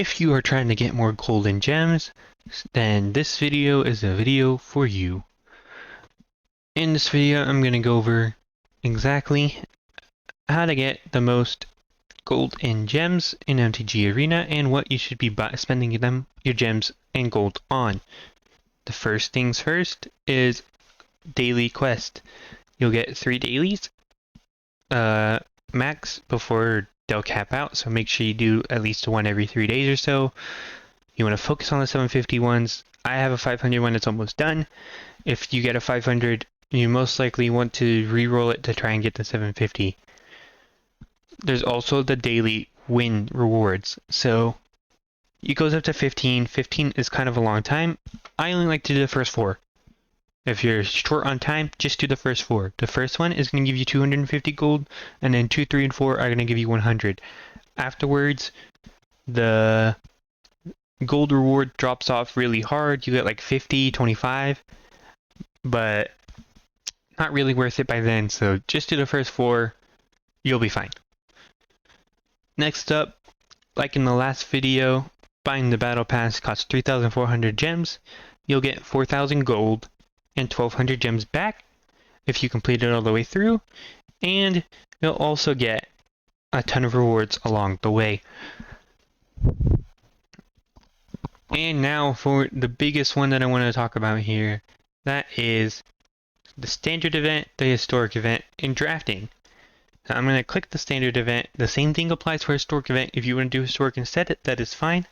If you are trying to get more gold and gems, then this video is a video for you. In this video, I'm going to go over exactly how to get the most gold and gems in MTG Arena and what you should be spending your gems and gold on. The first things first is daily quest. You'll get 3 dailies max before they'll cap out, so make sure you do at least one every 3 days or so. You want to focus on the 750 ones. I have a 500 one that's almost done. If you get a 500, you most likely want to re-roll it to try and get the 750. There's also the daily win rewards. So it goes up to 15. 15 is kind of a long time. I only like to do the first 4. If you're short on time, just do the first 4. The first one is going to give you 250 gold, and then 2, 3, and 4 are going to give you 100. Afterwards, the gold reward drops off really hard. You get like 50, 25, but not really worth it by then, so just do the first 4, you'll be fine. Next up, like in the last video, buying the battle pass costs 3,400 gems. You'll get 4,000 gold and 1,200 gems back if you complete it all the way through, and you'll also get a ton of rewards along the way. And now for the biggest one that I want to talk about here, that is the standard event, the historic event, and drafting. Now I'm going to click the standard event. The same thing applies for historic event. If you want to do historic instead, that is fine.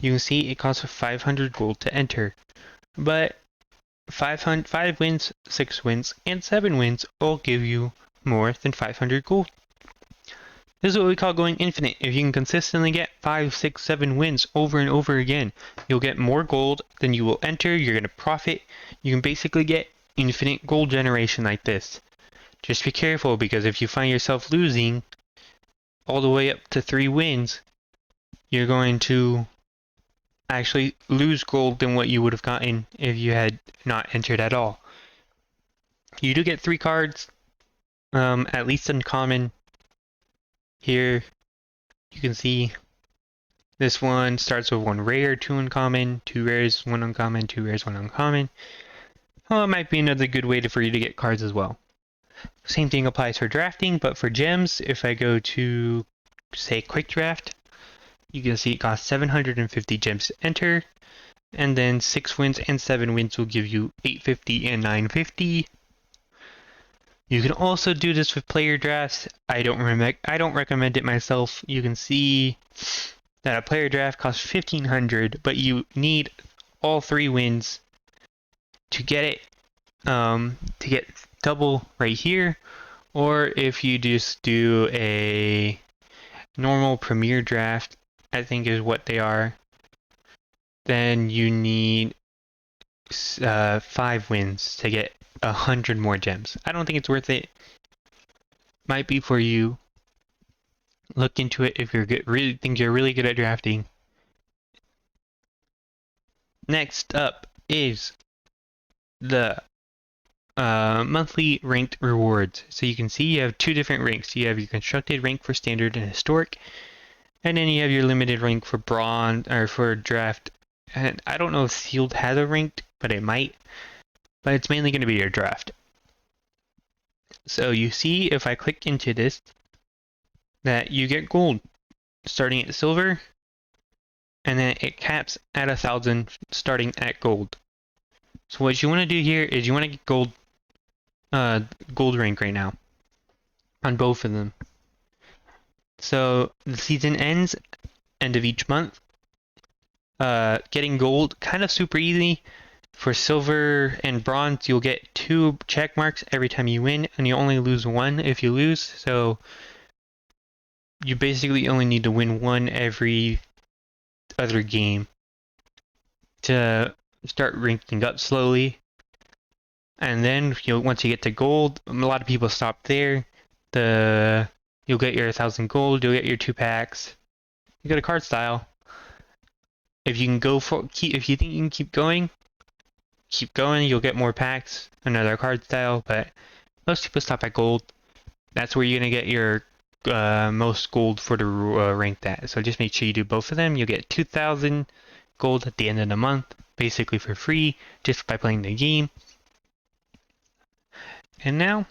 You can see it costs 500 gold to enter. But 5 wins, 6 wins, and 7 wins all give you more than 500 gold. This is what we call going infinite. If you can consistently get 5, 6, 7 wins over and over again, you'll get more gold than you will enter. You're going to profit. You can basically get infinite gold generation like this. Just be careful, because if you find yourself losing all the way up to 3 wins, you're going to actually lose gold than what you would have gotten if you had not entered at all. You do get 3 cards, at least uncommon. Here you can see this one starts with 1 rare, 2 uncommon, 2 rares, 1 uncommon, 2 rares, 1 uncommon. Well, it might be another good way for you to get cards as well. Same thing applies for drafting, but for gems, if I go to, say, quick draft, you can see it costs 750 gems to enter, and then 6 wins and 7 wins will give you 850 and 950. You can also do this with player drafts. I don't recommend it myself. You can see that a player draft costs 1,500, but you need all 3 wins to get it, to get double right here. Or if you just do a normal premier draft, I think is what they are, then you need 5 wins to get 100 more gems. I don't think it's worth it. Might be for you. Look into it if you're good, really think you're really good at drafting. Next up is the monthly ranked rewards. So you can see you have 2 different ranks. You have your constructed rank for standard and historic, and then you have your limited rank for bronze, or for draft. And I don't know if sealed has a ranked, but it might. But it's mainly going to be your draft. So you see, if I click into this, that you get gold starting at silver, and then it caps at 1,000 starting at gold. So what you want to do here is you want to get gold rank right now on both of them. So the season ends end of each month. Getting gold kind of super easy. For silver and bronze, you'll get 2 check marks every time you win, and you only lose 1 if you lose. So you basically only need to win 1 every other game to start ranking up slowly. And then once you get to gold, a lot of people stop there. You'll get your 1,000 gold. You'll get your 2 packs. You get a card style. If you can if you think you can keep going, you'll get more packs, another card style, but most people stop at gold. That's where you're going to get your most gold for the rank that. So just make sure you do both of them. You'll get 2,000 gold at the end of the month, basically for free, just by playing the game. And now,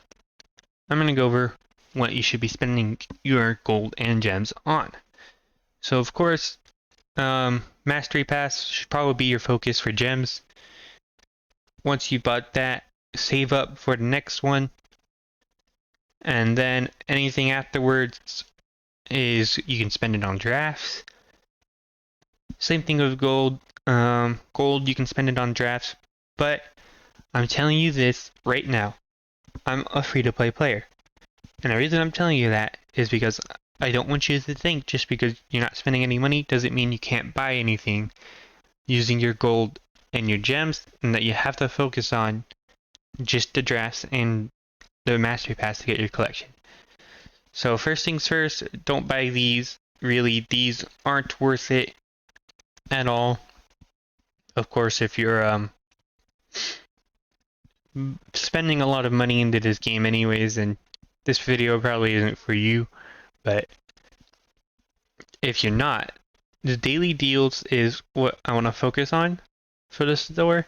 I'm going to go over what you should be spending your gold and gems on. So of course, Mastery Pass should probably be your focus for gems. Once you bought that, save up for the next one. And then anything afterwards is you can spend it on drafts. Same thing with gold. Gold, you can spend it on drafts. But I'm telling you this right now. I'm a free-to-play player. And the reason I'm telling you that is because I don't want you to think just because you're not spending any money doesn't mean you can't buy anything using your gold and your gems, and that you have to focus on just the drafts and the Mastery Pass to get your collection. So first things first, don't buy these. Really, these aren't worth it at all. Of course, if you're spending a lot of money into this game anyways, and this video probably isn't for you, but if you're not, the daily deals is what I want to focus on for the store.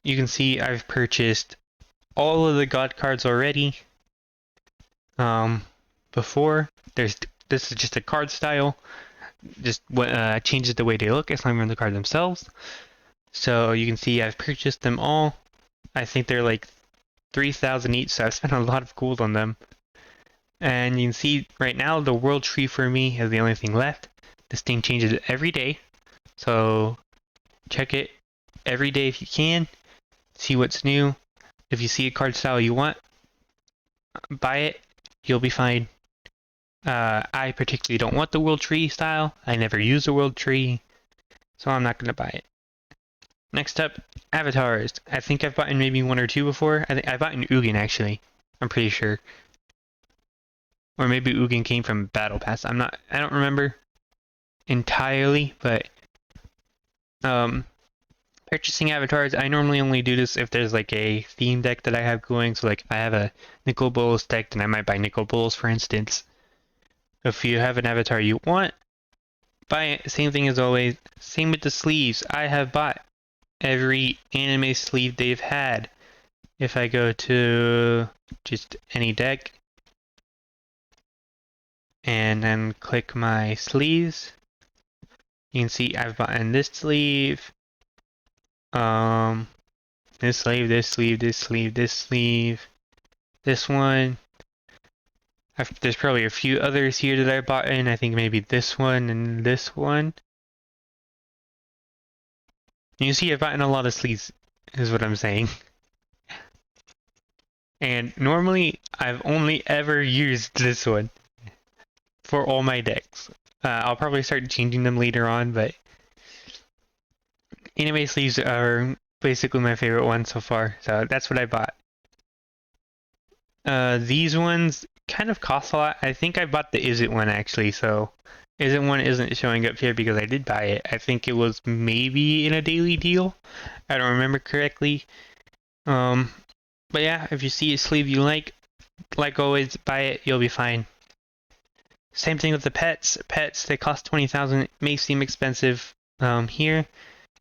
You can see I've purchased all of the god cards already. Before this is just a card style, just changes the way they look. It's not even the cards themselves. So you can see I've purchased them all. I think they're like 3,000 each, so I've spent a lot of gold on them. And you can see right now the world tree for me is the only thing left. This thing changes every day, so check it every day if you can. See what's new. If you see a card style you want, buy it. You'll be fine. I particularly don't want the world tree style. I never use the world tree, so I'm not going to buy it. Next up, avatars. I think I've bought in maybe one or two before. I think I bought in Ugin actually. I'm pretty sure. Or maybe Ugin came from Battle Pass. I don't remember entirely, but purchasing avatars, I normally only do this if there's like a theme deck that I have going. So like if I have a Nicol Bolas deck, then I might buy Nicol Bolas, for instance. If you have an avatar you want, buy it. Same thing as always. Same with the sleeves. I have bought every anime sleeve they've had. If I go to just any deck and then click my sleeves, you can see I've bought in this sleeve, this sleeve, this sleeve, this sleeve, this sleeve, this one. There's probably a few others here that I bought in. I think maybe this one and this one. You see I've bought in a lot of sleeves, is what I'm saying. And normally, I've only ever used this one for all my decks. I'll probably start changing them later on, but anime sleeves are basically my favorite one so far, so that's what I bought. These ones kind of cost a lot. I think I bought the Isn't one actually, so Isn't one isn't showing up here because I did buy it. I think it was maybe in a daily deal. I don't remember correctly. But yeah, if you see a sleeve you like always, buy it, you'll be fine. Same thing with the pets. Pets, they cost 20,000. It may seem expensive here.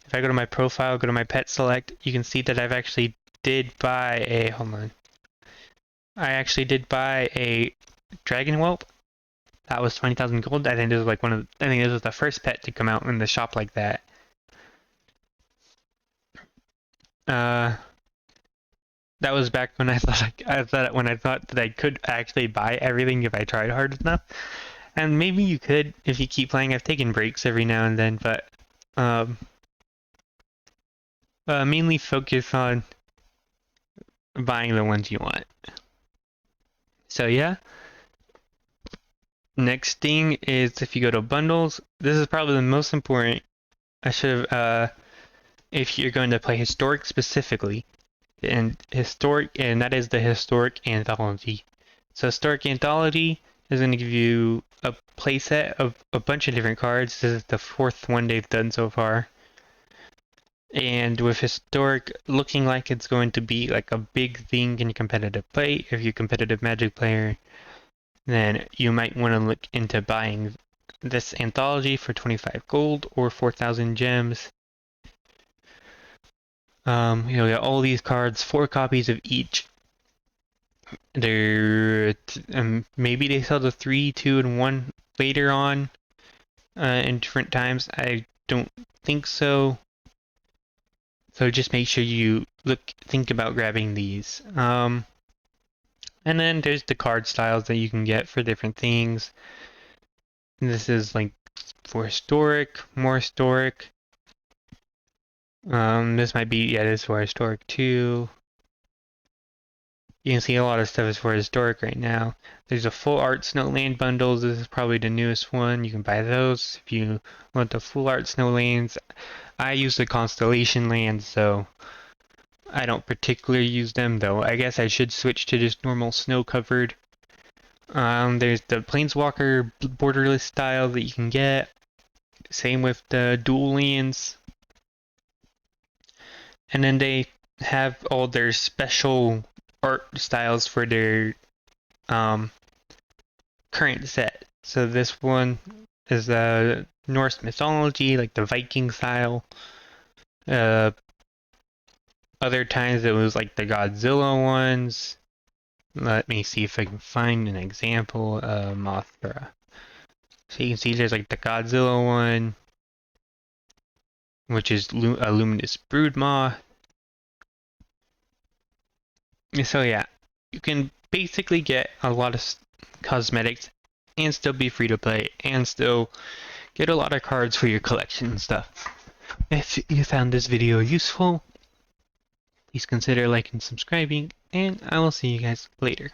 If I go to my profile, go to my pet select, you can see that I've actually did buy a, hold on. I actually did buy a dragon whelp. That was 20,000 gold. I think this was like I think this was the first pet to come out in the shop like that. That was back when I thought that I could actually buy everything if I tried hard enough. And maybe you could if you keep playing. I've taken breaks every now and then, but mainly focus on buying the ones you want. So yeah. Next thing is if you go to bundles, this is probably the most important. I should have, if you're going to play historic specifically, and that is the historic anthology. So historic anthology is going to give you a playset of a bunch of different cards. This is the fourth one they've done so far. And with historic looking like it's going to be like a big thing in competitive play, if you're a competitive Magic player, then you might want to look into buying this anthology for 25 gold or 4,000 gems. You'll get all these cards, 4 copies of each. They're maybe they sell the 3, 2, and 1 later on in different times. I don't think so. So just make sure you think about grabbing these. And then there's the card styles that you can get for different things. This is like for historic, more historic. This might be, yeah, this is for historic too. You can see a lot of stuff is for historic right now. There's a full art snow land bundles. This is probably the newest one. You can buy those if you want the full art snow lands. I use the constellation lands, so I don't particularly use them, though. I guess I should switch to just normal snow covered. There's the planeswalker borderless style that you can get. Same with the dual lands. And then they have all their special art styles for their current set. So this one is Norse mythology, like the Viking style. Other times it was like the Godzilla ones. Let me see if I can find an example of Mothra. So you can see there's like the Godzilla one, which is a luminous brood moth. So yeah, you can basically get a lot of cosmetics and still be free to play and still get a lot of cards for your collection and stuff. If you found this video useful, please consider liking and subscribing, and I will see you guys later.